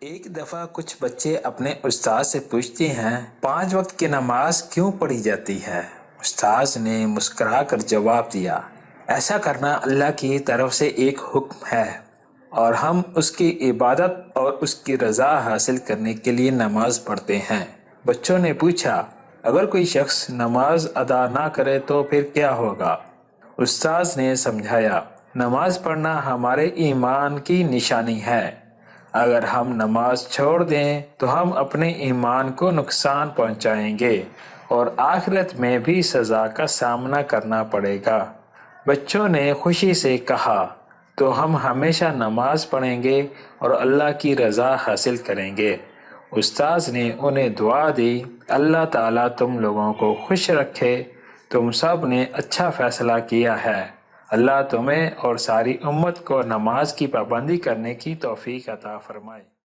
ایک دفعہ کچھ بچے اپنے استاد سے پوچھتے ہیں 5 وقت کی نماز کیوں پڑھی جاتی ہے؟ استاد نے مسکرا کر جواب دیا، ایسا کرنا اللہ کی طرف سے ایک حکم ہے اور ہم اس کی عبادت اور اس کی رضا حاصل کرنے کے لیے نماز پڑھتے ہیں۔ بچوں نے پوچھا، اگر کوئی شخص نماز ادا نہ کرے تو پھر کیا ہوگا؟ استاد نے سمجھایا، نماز پڑھنا ہمارے ایمان کی نشانی ہے۔ اگر ہم نماز چھوڑ دیں تو ہم اپنے ایمان کو نقصان پہنچائیں گے اور آخرت میں بھی سزا کا سامنا کرنا پڑے گا۔ بچوں نے خوشی سے کہا، تو ہم ہمیشہ نماز پڑھیں گے اور اللہ کی رضا حاصل کریں گے۔ استاد نے انہیں دعا دی، اللہ تعالیٰ تم لوگوں کو خوش رکھے، تم سب نے اچھا فیصلہ کیا ہے۔ اللہ تمہیں اور ساری امت کو نماز کی پابندی کرنے کی توفیق عطا فرمائے۔